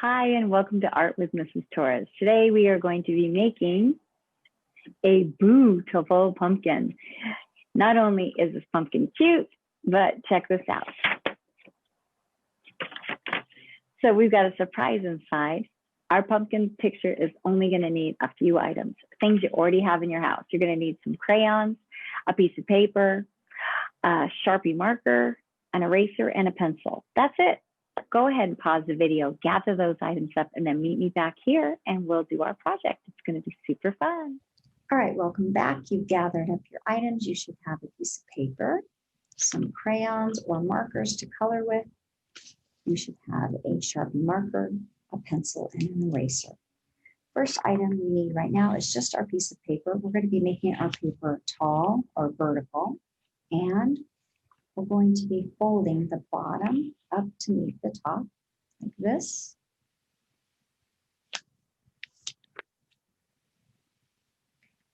Hi, and welcome to Art with Mrs. Torres. Today we are going to be making a BOOtiful pumpkin. Not only is this pumpkin cute, but check this out. So we've got a surprise inside. Our pumpkin picture is only going to need a few items, things you already have in your house. You're going to need some crayons, a piece of paper, a Sharpie marker, an eraser, and a pencil. That's it. Go ahead and pause the video, gather those items up, and then meet me back here and we'll do our project. It's going to be super fun. All right, welcome back. You've gathered up your items. You should have a piece of paper, some crayons or markers to color with. You should have a Sharpie marker, a pencil, and an eraser. First item we need right now is just our piece of paper. We're going to be making our paper tall or vertical, and we're going to be folding the bottom up to meet the top like this.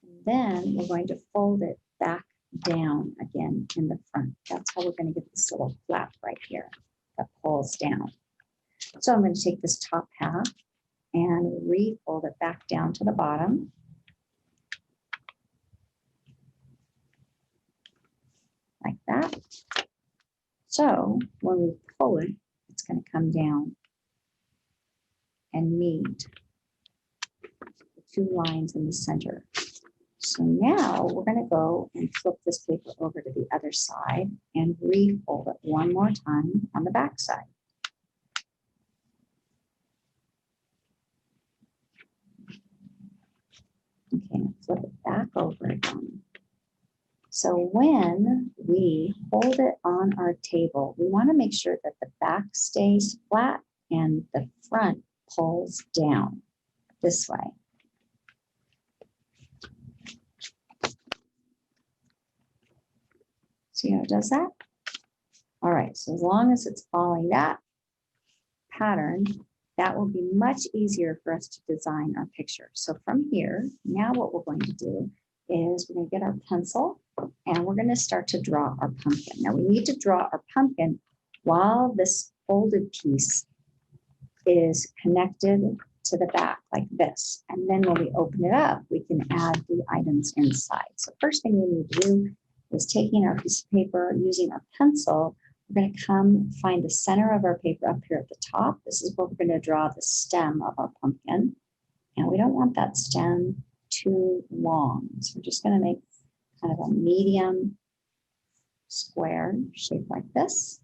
And then we're going to fold it back down again in the front. That's how we're going to get this little flap right here that pulls down. So I'm going to take this top half and refold it back down to the bottom. Like that. So when we pull it, it's going to come down and meet the two lines in the center. So now we're going to go and flip this paper over to the other side and refold it one more time on the back side. Okay, flip it back over again. So when we hold it on our table, we want to make sure that the back stays flat and the front pulls down this way. See how it does that? All right, so as long as it's following that pattern, that will be much easier for us to design our picture. So from here, now what we're going to do is we're going to get our pencil and we're going to start to draw our pumpkin. Now we need to draw our pumpkin while this folded piece is connected to the back like this. And then when we open it up, we can add the items inside. So first thing we need to do is taking our piece of paper, using our pencil, we're going to come find the center of our paper up here at the top. This is where we're going to draw the stem of our pumpkin. And we don't want that stem too long. So we're just going to make kind of a medium square shape like this.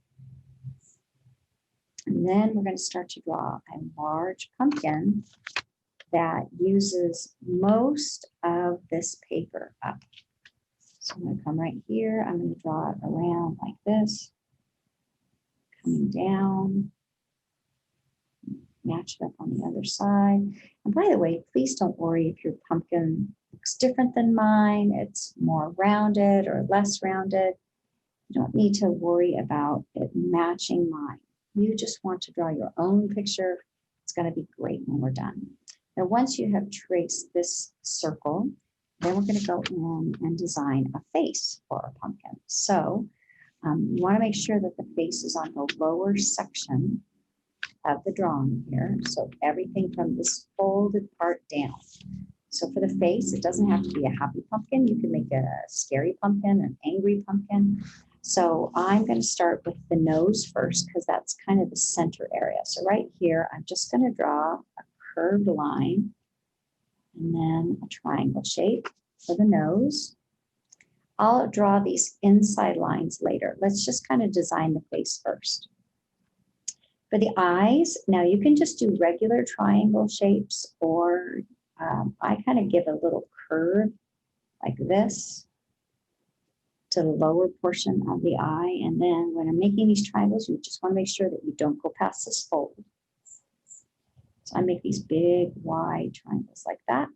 And then we're going to start to draw a large pumpkin that uses most of this paper up. So I'm going to come right here. I'm going to draw it around like this, coming down, match it up on the other side. And by the way, please don't worry if your pumpkin looks different than mine. It's more rounded or less rounded. You don't need to worry about it matching mine. You just want to draw your own picture. It's going to be great when we're done. Now, once you have traced this circle, then we're going to go in and design a face for our pumpkin. So you want to make sure that the face is on the lower section of the drawing here. So everything from this folded part down. So for the face, it doesn't have to be a happy pumpkin. You can make a scary pumpkin, an angry pumpkin. So I'm going to start with the nose first because that's kind of the center area. So right here, I'm just going to draw a curved line and then a triangle shape for the nose. I'll draw these inside lines later. Let's just kind of design the face first. For the eyes, now you can just do regular triangle shapes, or I kind of give a little curve like this to the lower portion of the eye. And then when I'm making these triangles, you just want to make sure that you don't go past this fold. So I make these big, wide triangles like that.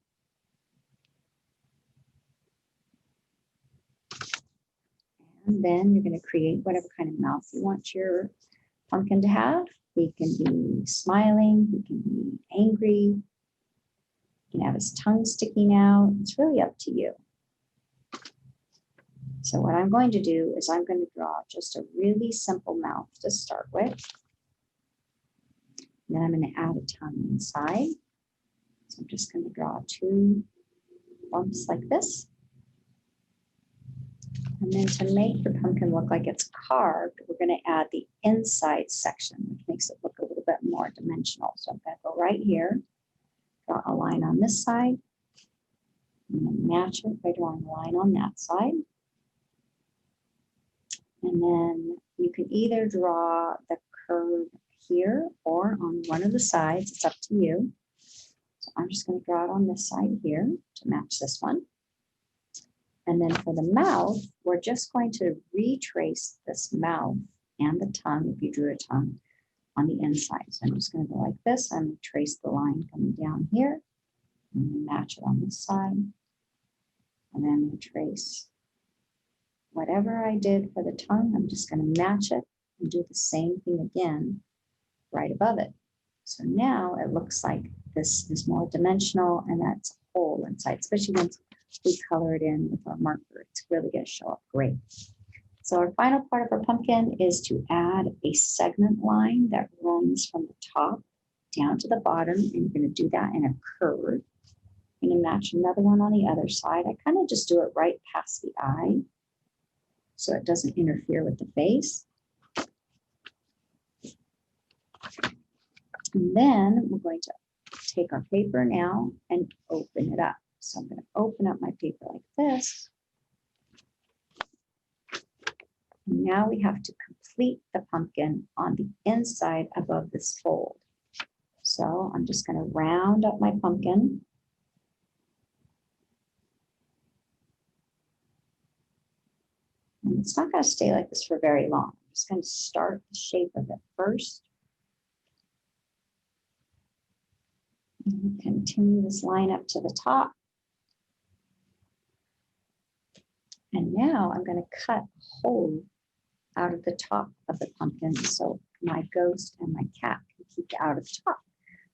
And then you're going to create whatever kind of mouth you want your pumpkin to have. He can be smiling, he can be angry, he can have his tongue sticking out. It's really up to you. So what I'm going to do is I'm going to draw just a really simple mouth to start with. Then I'm going to add a tongue inside. So I'm just going to draw 2 bumps like this. And then to make the pumpkin look like it's carved, we're going to add the inside section, which makes it look a little bit more dimensional. So I'm going to go right here, draw a line on this side, and then match it by drawing a line on that side. And then you can either draw the curve here or on one of the sides. It's up to you. So I'm just going to draw it on this side here to match this one. And then for the mouth, we're just going to retrace this mouth and the tongue, if you drew a tongue, on the inside. So I'm just going to go like this and trace the line coming down here and match it on this side. And then trace whatever I did for the tongue, I'm just going to match it and do the same thing again right above it. So now it looks like this is more dimensional and that's a hole inside, especially once we color it in with our marker. It's really going to show up great. So our final part of our pumpkin is to add a segment line that runs from the top down to the bottom, and you're going to do that in a curve. I'm going to match another one on the other side. I kind of just do it right past the eye so it doesn't interfere with the face. And then we're going to take our paper now and open it up. So I'm going to open up my paper like this. And now we have to complete the pumpkin on the inside above this fold. So I'm just going to round up my pumpkin. And it's not going to stay like this for very long. I'm just going to start the shape of it first. And continue this line up to the top. And now I'm going to cut a hole out of the top of the pumpkin so my ghost and my cat can keep out of the top.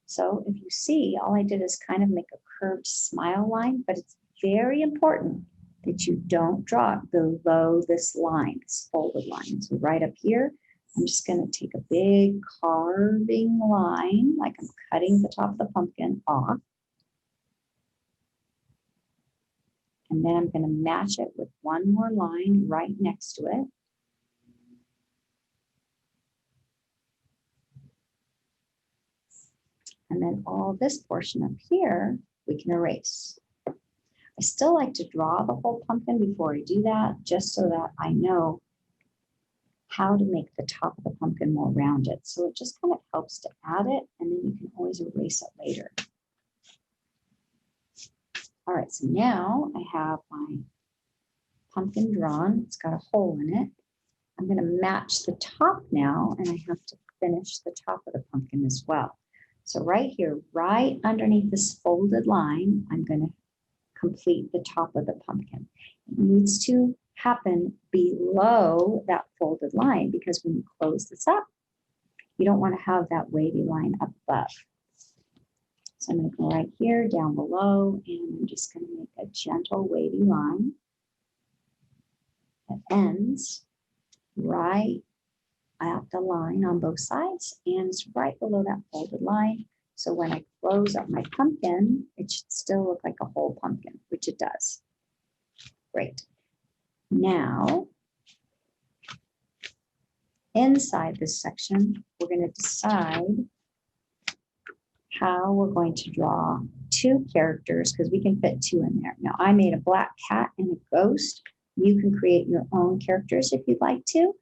So if you see, all I did is kind of make a curved smile line, but it's very important that you don't draw it below this line, this folded line. So right up here, I'm just going to take a big carving line, like I'm cutting the top of the pumpkin off. And then I'm going to match it with one more line right next to it. And then all this portion up here, we can erase. I still like to draw the whole pumpkin before I do that, just so that I know how to make the top of the pumpkin more rounded. So it just kind of helps to add it, and then you can always erase it later. All right, so now I have my pumpkin drawn. It's got a hole in it. I'm going to match the top now, and I have to finish the top of the pumpkin as well. So right here, right underneath this folded line, I'm going to complete the top of the pumpkin. It needs to happen below that folded line, because when you close this up, you don't want to have that wavy line up above. So I'm going to go right here, down below, and I'm just going to make a gentle wavy line that ends right at the line on both sides, and it's right below that folded line. So when I close up my pumpkin, it should still look like a whole pumpkin, which it does. Great. Now, inside this section, we're going to decide how we're going to draw 2 characters, because we can fit 2 in there. Now, I made a black cat and a ghost. You can create your own characters if you'd like to.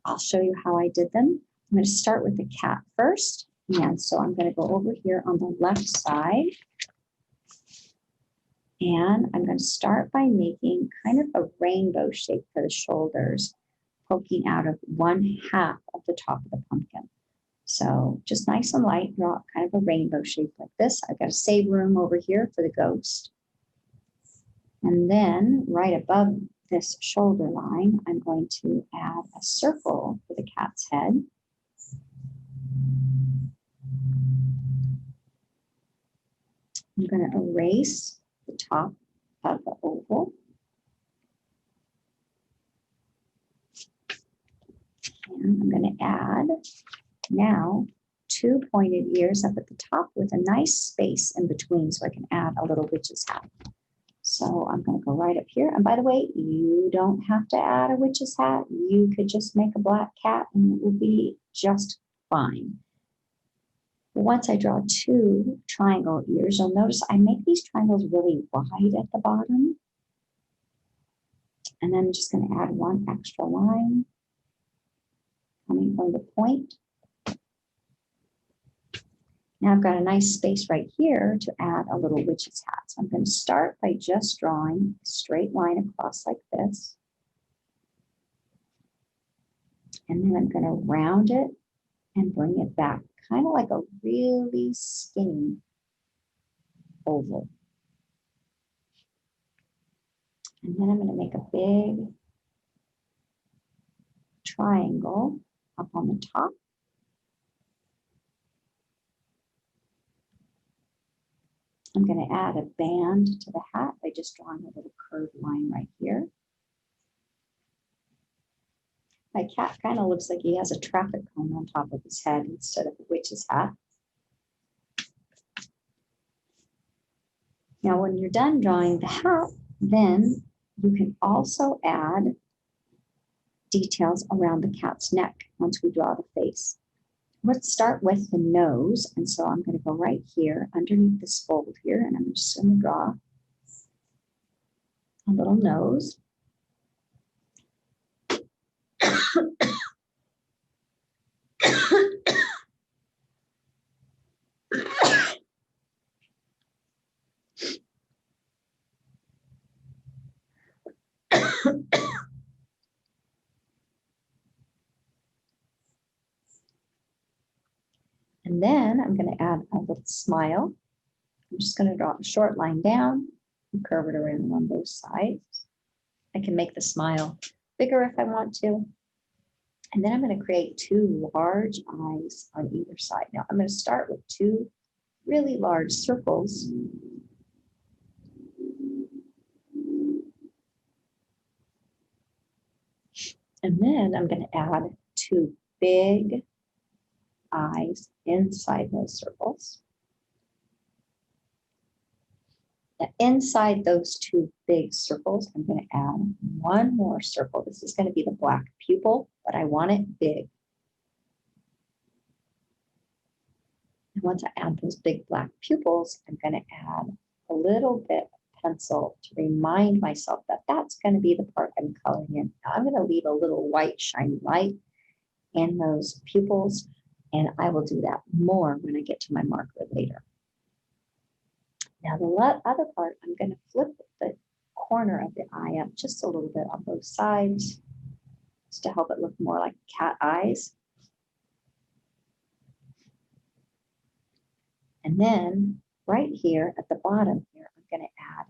I'll show you how I did them. I'm going to start with the cat first. And so I'm going to go over here on the left side. And I'm going to start by making kind of a rainbow shape for the shoulders, poking out of 1/2 of the top of the pumpkin. So just nice and light, draw kind of a rainbow shape like this. I've got to save room over here for the ghost. And then right above this shoulder line, I'm going to add a circle for the cat's head. I'm going to erase the top of the oval. And I'm going to add now two pointed ears up at the top with a nice space in between so I can add a little witch's hat. So I'm going to go right up here. And by the way, you don't have to add a witch's hat. You could just make a black cat and it will be just fine. Once I draw two triangle ears, you'll notice I make these triangles really wide at the bottom. And then I'm just going to add one extra line coming from the point. Now I've got a nice space right here to add a little witch's hat. So I'm going to start by just drawing a straight line across like this. And then I'm going to round it and bring it back, kind of like a really skinny oval. And then I'm going to make a big triangle up on the top. I'm going to add a band to the hat by just drawing a little curved line right here. My cat kind of looks like he has a traffic cone on top of his head instead of a witch's hat. Now, when you're done drawing the hat, then you can also add details around the cat's neck once we draw the face. Let's start with the nose. And so I'm going to go right here underneath this fold here, and I'm just going to draw a little nose. And then I'm going to add a little smile. I'm just going to draw a short line down and curve it around on both sides. I can make the smile bigger if I want to. And then I'm going to create two large eyes on either side. Now I'm going to start with two really large circles. And then I'm going to add two big eyes inside those circles. Now, inside those two big circles, I'm going to add one more circle. This is going to be the black pupil, but I want it big. And once I add those big black pupils, I'm going to add a little bit of pencil to remind myself that that's going to be the part I'm coloring in. Now, I'm going to leave a little white shiny light in those pupils, and I will do that more when I get to my marker later. Now the other part, I'm going to flip the corner of the eye up just a little bit on both sides, just to help it look more like cat eyes. And then right here at the bottom here, I'm going to add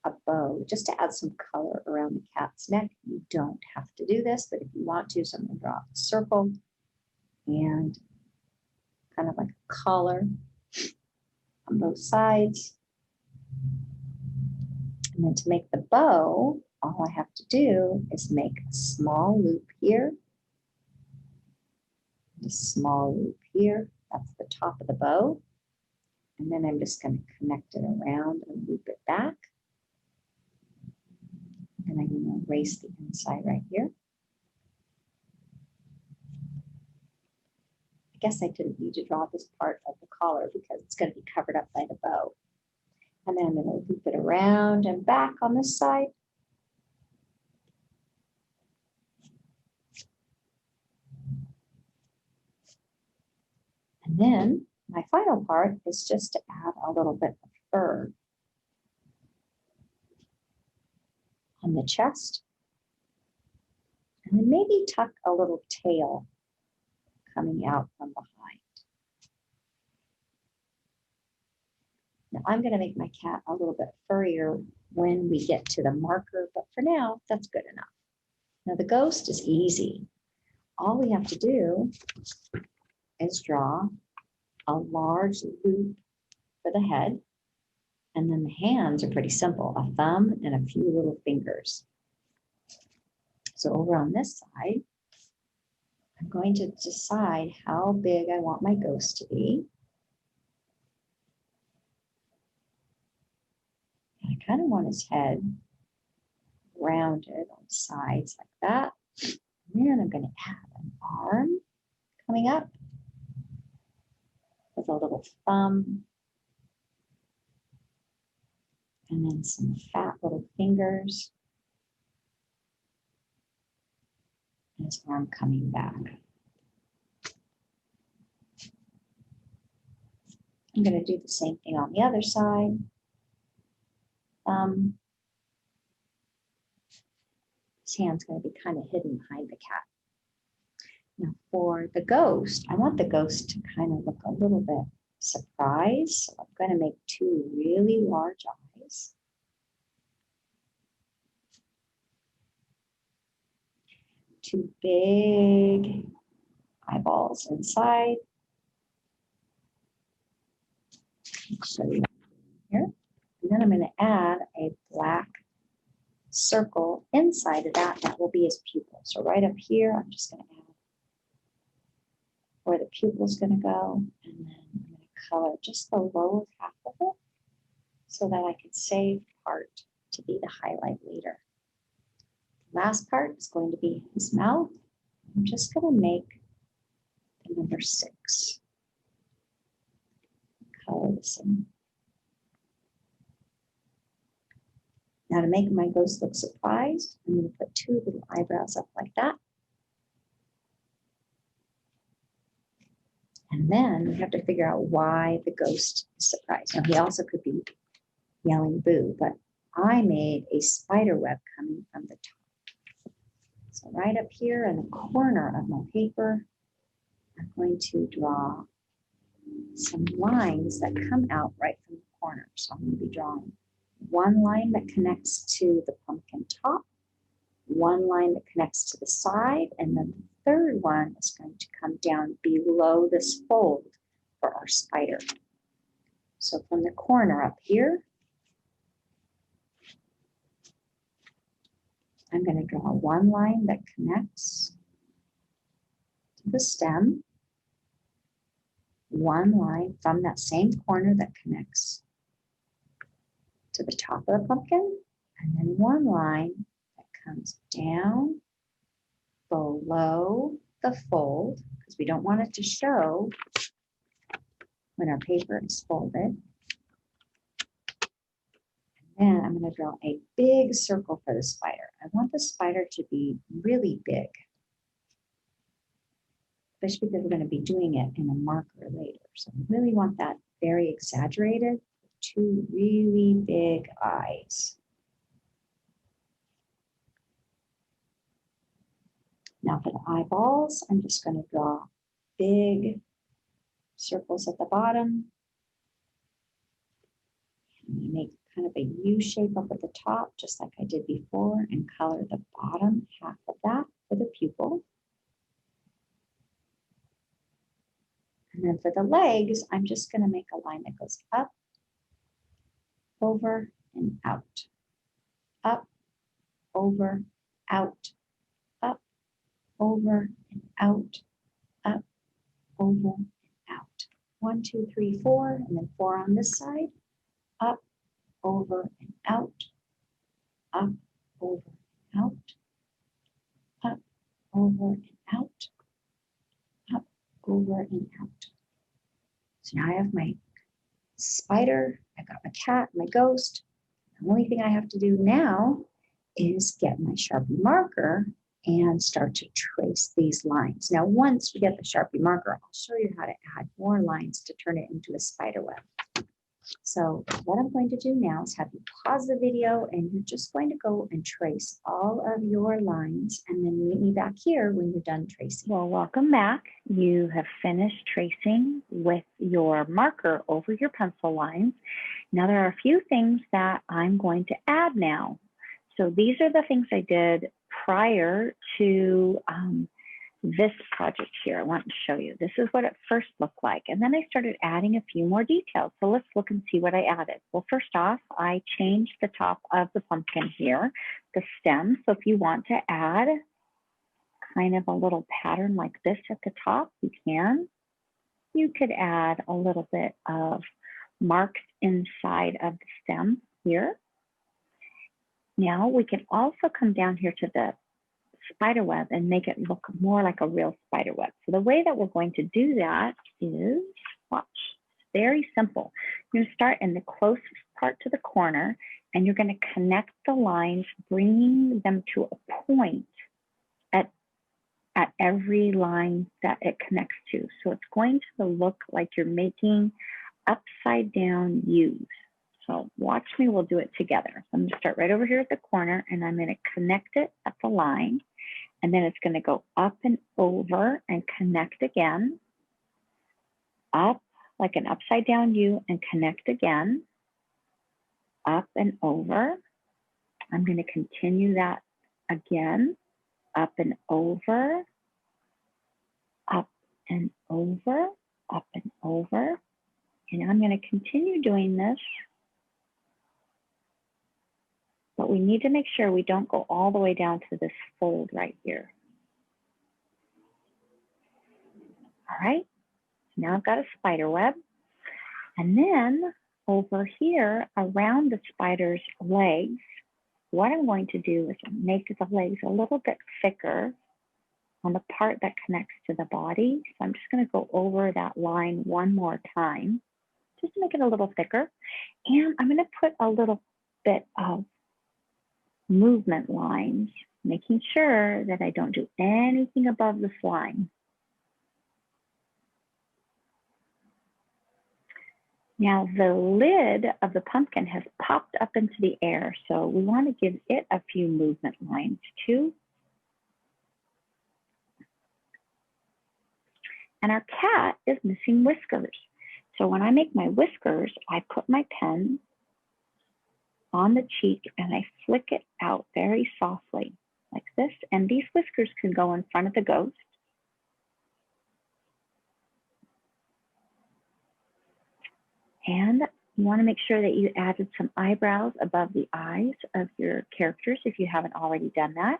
a bow just to add some color around the cat's neck. You don't have to do this, but if you want to, so I'm going to draw a circle and kind of like a collar on both sides. And then to make the bow, all I have to do is make a small loop here, a small loop here. That's the top of the bow. And then I'm just going to connect it around and loop it back. And I'm going to erase the inside right here. I guess I didn't need to draw this part of the collar because it's going to be covered up by the bow. And then I'm going to loop it around and back on this side. And then my final part is just to add a little bit of fur on the chest. And then maybe tuck a little tail coming out from behind. Now I'm going to make my cat a little bit furrier when we get to the marker, but for now, that's good enough. Now the ghost is easy. All we have to do is draw a large loop for the head, and then the hands are pretty simple, a thumb and a few little fingers. So over on this side, I'm going to decide how big I want my ghost to be. I kind of want his head rounded on the sides like that. And then I'm going to add an arm coming up with a little thumb. And then some fat little fingers. And his arm coming back. I'm going to do the same thing on the other side. His hand's going to be kind of hidden behind the cat. Now for the ghost, I want the ghost to kind of look a little bit surprised. So I'm going to make two really large eyes. Two big eyeballs inside. I'll show you here. And then I'm going to add a black circle inside of that. That will be his pupil. So right up here, I'm just going to add where the pupil is going to go. And then I'm going to color just the lower half of it so that I can save part to be the highlight later. The last part is going to be his mouth. I'm just going to make the number 6. Color this in. Now to make my ghost look surprised, I'm going to put 2 little eyebrows up like that. And then we have to figure out why the ghost is surprised. Now he also could be yelling boo, but I made a spider web coming from the top. So right up here in the corner of my paper, I'm going to draw some lines that come out right from the corner. So I'm going to be drawing one line that connects to the pumpkin top, one line that connects to the side, and then the third one is going to come down below this fold for our spider. So from the corner up here, I'm going to draw one line that connects to the stem, one line from that same corner that connects to the top of the pumpkin, and then one line that comes down below the fold, because we don't want it to show when our paper is folded. And then I'm going to draw a big circle for the spider. I want the spider to be really big, especially because we're going to be doing it in a marker later. So I really want that very exaggerated, 2 really big eyes. Now for the eyeballs, I'm just going to draw big circles at the bottom. And make kind of a U shape up at the top, just like I did before, and color the bottom half of that for the pupil. And then for the legs, I'm just going to make a line that goes up, over, and out. Up, over, out. Up, over, and out. Up, over, and out. 1, 2, 3, 4, and then 4 on this side. Up, over, and out. Up, over, and out. Up, over, and out. Up, over, and out. So now I have my spider, I got my cat, my ghost. The only thing I have to do now is get my Sharpie marker and start to trace these lines. Now, once we get the Sharpie marker, I'll show you how to add more lines to turn it into a spider web. So what I'm going to do now is have you pause the video, and you're just going to go and trace all of your lines, and then meet me back here when you're done tracing. Well, welcome back. You have finished tracing with your marker over your pencil lines. Now there are a few things that I'm going to add now. So these are the things I did prior to this project here. I want to show you. This is what it first looked like. And then I started adding a few more details. So let's look and see what I added. Well, first off, I changed the top of the pumpkin here, the stem. So if you want to add kind of a little pattern like this at the top, you can. You could add a little bit of marks inside of the stem here. Now we can also come down here to the spider web and make it look more like a real spider web. So the way that we're going to do that is, watch, very simple. You're going to start in the closest part to the corner, and you're going to connect the lines, bringing them to a point at every line that it connects to. So it's going to look like you're making upside down U's. So watch me, we'll do it together. I'm gonna start right over here at the corner, and I'm gonna connect it at the line, and then it's gonna go up and over and connect again, up like an upside down U and connect again, up and over. I'm gonna continue that again, up and over, up and over, up and over. And I'm going to continue doing this, but we need to make sure we don't go all the way down to this fold right here. All right, so now I've got a spider web. And then over here around the spider's legs, what I'm going to do is make the legs a little bit thicker on the part that connects to the body. So I'm just going to go over that line one more time, just to make it a little thicker. And I'm going to put a little bit of movement lines, making sure that I don't do anything above this line. Now the lid of the pumpkin has popped up into the air, so we want to give it a few movement lines too. And our cat is missing whiskers. So when I make my whiskers, I put my pen on the cheek and I flick it out very softly like this. And these whiskers can go in front of the ghost. And you want to make sure that you added some eyebrows above the eyes of your characters if you haven't already done that.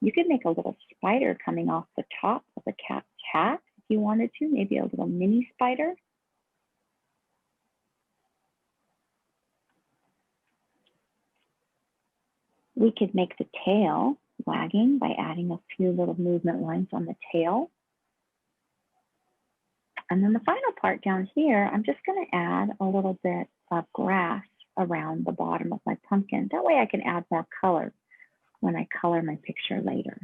You could make a little spider coming off the top of the cat's hat if you wanted to, maybe a little mini spider. We could make the tail wagging by adding a few little movement lines on the tail. And then the final part down here, I'm just going to add a little bit of grass around the bottom of my pumpkin. That way I can add more color when I color my picture later.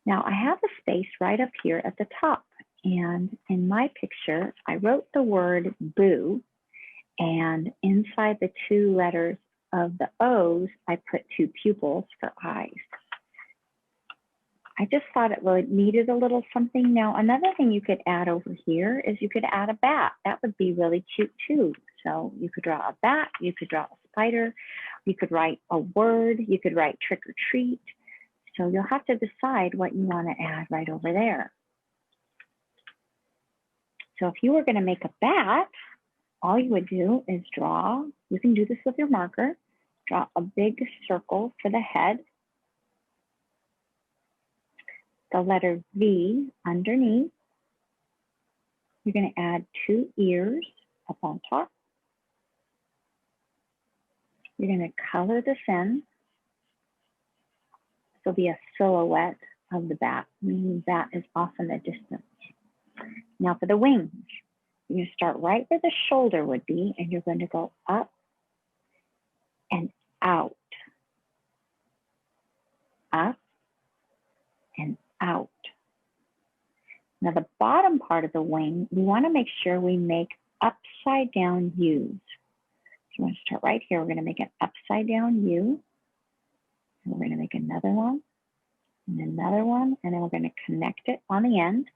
Now I have a space right up here at the top, and in my picture, I wrote the word boo, and inside the two letters of the O's, I put two pupils for eyes. I just thought it really needed a little something. Now, another thing you could add over here is you could add a bat. That would be really cute too. So you could draw a bat, you could draw a spider, you could write a word, you could write trick or treat. So you'll have to decide what you want to add right over there. So if you were going to make a bat, all you would do is draw, you can do this with your marker, draw a big circle for the head, the letter V underneath. You're going to add two ears up on top. You're going to color this in. This will be a silhouette of the bat, meaning that is off in the distance. Now for the wings, you're going to start right where the shoulder would be, and you're going to go up and out, up and out. Now the bottom part of the wing, we want to make sure we make upside down U's. So we're going to start right here. We're going to make an upside down U. And we're going to make another one and another one. And then we're going to connect it on the end.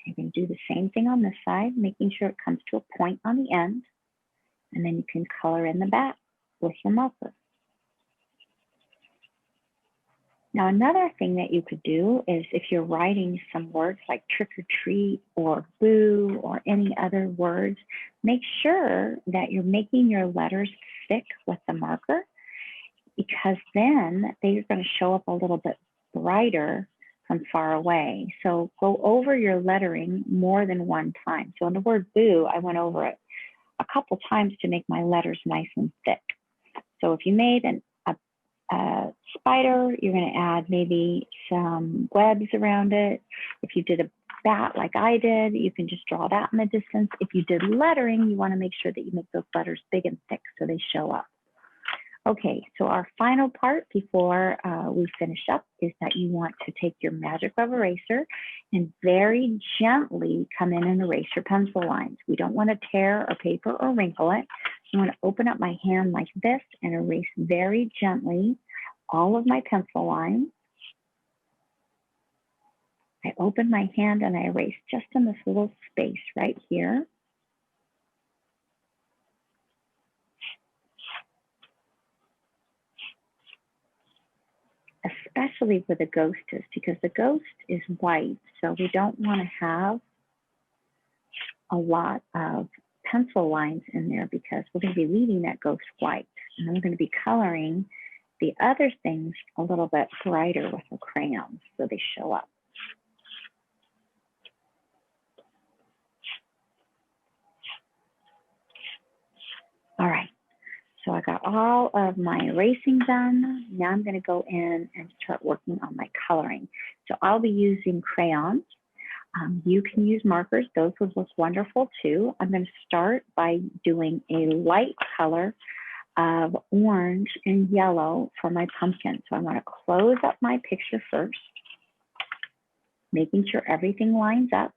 You can do the same thing on this side, making sure it comes to a point on the end. And then you can color in the back with your marker. Now, another thing that you could do is if you're writing some words like trick or treat or boo or any other words, make sure that you're making your letters thick with the marker. because then they're going to show up a little bit brighter from far away. So go over your lettering more than one time. So in the word boo, I went over it a couple times to make my letters nice and thick. So if you made a spider, you're going to add maybe some webs around it. If you did a bat like I did, you can just draw that in the distance. If you did lettering, you want to make sure that you make those letters big and thick so they show up. Okay, so our final part before we finish up is that you want to take your magic rubber eraser and very gently come in and erase your pencil lines. We don't want to tear our paper or wrinkle it. I want to open up my hand like this and erase very gently all of my pencil lines. I open my hand and I erase just in this little space right here. Especially where the ghost is, because the ghost is white, so we don't want to have a lot of pencil lines in there because we're going to be leaving that ghost white. And then we're going to be coloring the other things a little bit brighter with the crayons so they show up. All right. So I got all of my erasing done. Now I'm going to go in and start working on my coloring. So I'll be using crayons. You can use markers. Those would look wonderful too. I'm going to start by doing a light color of orange and yellow for my pumpkin. So I'm going to close up my picture first, making sure everything lines up.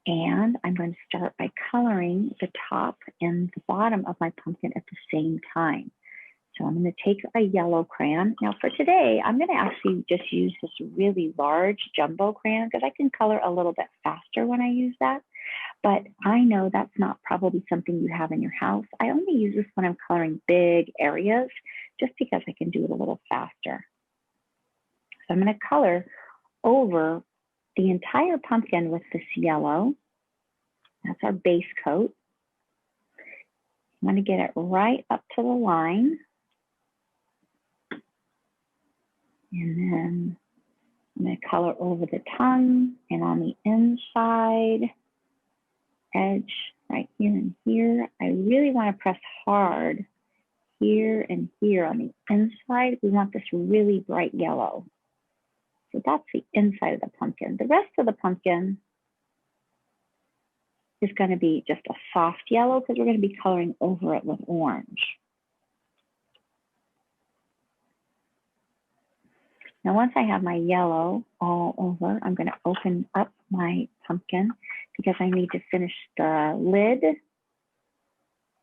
And I'm going to start by coloring the top and the bottom of my pumpkin at the same time. So I'm going to take a yellow crayon. Now for today, I'm going to actually just use this really large jumbo crayon because I can color a little bit faster when I use that. But I know that's not probably something you have in your house. I only use this when I'm coloring big areas just because I can do it a little faster. So I'm going to color over the entire pumpkin with this yellow. That's our base coat. I'm going to get it right up to the line. And then I'm going to color over the tongue and on the inside edge right here and here. I really want to press hard here and here on the inside. We want this really bright yellow. So that's the inside of the pumpkin. The rest of the pumpkin is going to be just a soft yellow because we're going to be coloring over it with orange. Now, once I have my yellow all over, I'm going to open up my pumpkin because I need to finish the lid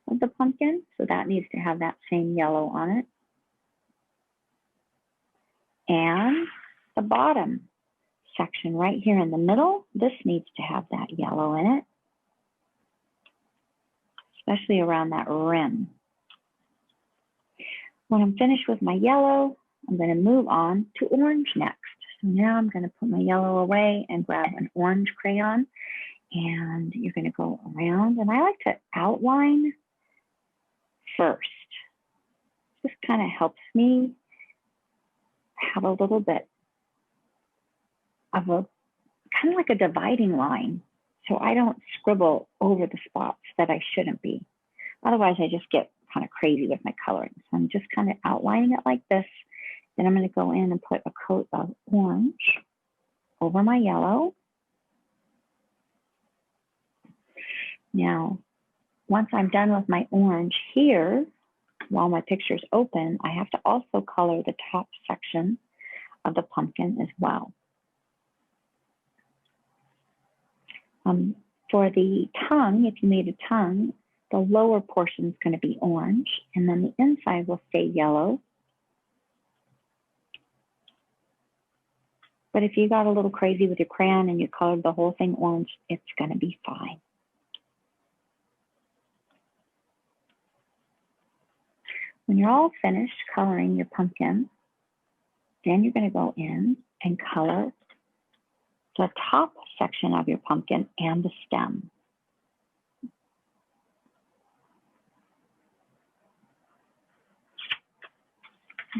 of the pumpkin. So that needs to have that same yellow on it. And the bottom section right here in the middle, this needs to have that yellow in it, especially around that rim. When I'm finished with my yellow, I'm going to move on to orange next. So now I'm going to put my yellow away and grab an orange crayon, and you're going to go around, and I like to outline first. This kind of helps me have a little bit of a kind of like a dividing line so I don't scribble over the spots that I shouldn't be. Otherwise, I just get kind of crazy with my coloring. So I'm just kind of outlining it like this. Then I'm going to go in and put a coat of orange over my yellow. Now, once I'm done with my orange here, while my picture is open, I have to also color the top section of the pumpkin as well. For the tongue, if you made a tongue, the lower portion is going to be orange, and then the inside will stay yellow. But if you got a little crazy with your crayon and you colored the whole thing orange, it's going to be fine. When you're all finished coloring your pumpkin, then you're going to go in and color the top section of your pumpkin and the stem.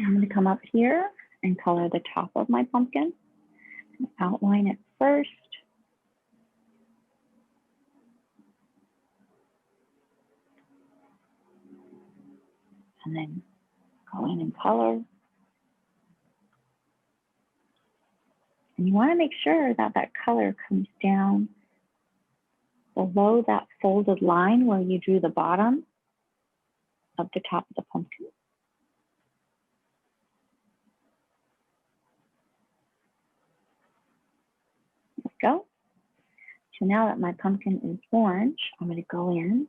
I'm going to come up here and color the top of my pumpkin. Outline it first. And then go in and color. And you want to make sure that that color comes down below that folded line where you drew the bottom of the top of the pumpkin. There we go. So now that my pumpkin is orange, I'm going to go in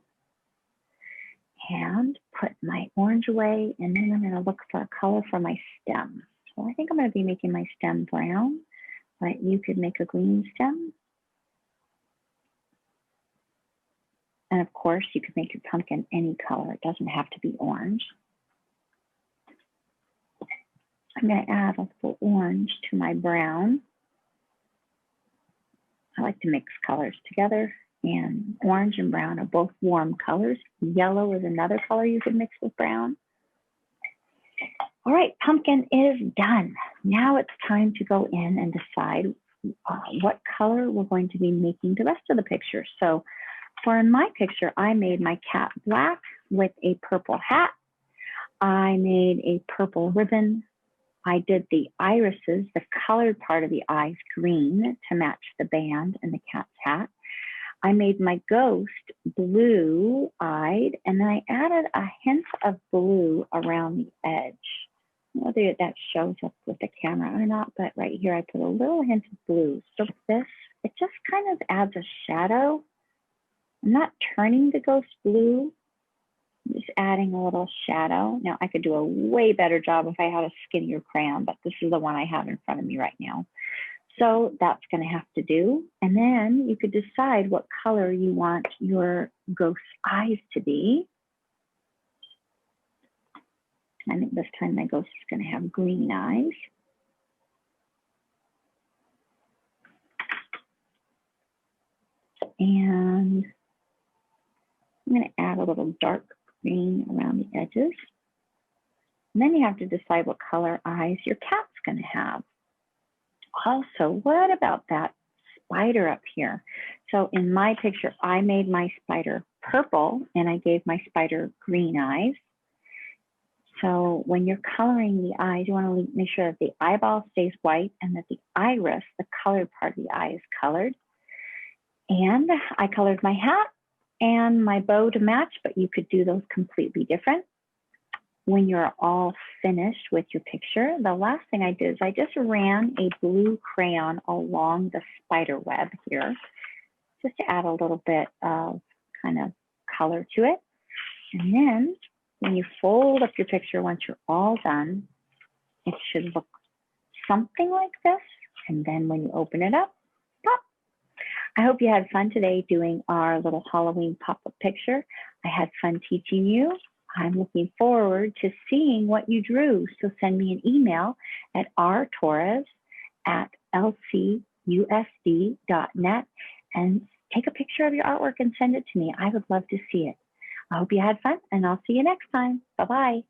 and put my orange away, and then I'm going to look for a color for my stem. So I think I'm going to be making my stem brown, but you could make a green stem. And of course, you could make your pumpkin any color. It doesn't have to be orange. I'm going to add a little orange to my brown. I like to mix colors together, and orange and brown are both warm colors. Yellow is another color you could mix with brown. All right, pumpkin is done. Now it's time to go in and decide what color we're going to be making the rest of the picture. So for my picture, I made my cat black with a purple hat. I made a purple ribbon. I did the irises, the colored part of the eyes, green to match the band and the cat's hat. I made my ghost blue-eyed, and then I added a hint of blue around the edge. Whether that shows up with the camera or not, but right here I put a little hint of blue. So this, it just kind of adds a shadow. I'm not turning the ghost blue, I'm just adding a little shadow. Now I could do a way better job if I had a skinnier crayon, but this is the one I have in front of me right now. So that's going to have to do. And then you could decide what color you want your ghost's eyes to be. I think this time my ghost is going to have green eyes. And I'm going to add a little dark green around the edges. And then you have to decide what color eyes your cat's going to have. Also, what about that spider up here? So in my picture, I made my spider purple and I gave my spider green eyes. So when you're coloring the eyes, you want to make sure that the eyeball stays white and that the iris, the colored part of the eye, is colored. And I colored my hat and my bow to match, but you could do those completely different. When you're all finished with your picture, the last thing I did is I just ran a blue crayon along the spider web here, just to add a little bit of kind of color to it. And then when you fold up your picture, once you're all done, it should look something like this. And then when you open it up, pop. I hope you had fun today doing our little Halloween pop-up picture. I had fun teaching you. I'm looking forward to seeing what you drew. So send me an email at rtorres@lcusd.net and take a picture of your artwork and send it to me. I would love to see it. I hope you had fun, and I'll see you next time. Bye-bye.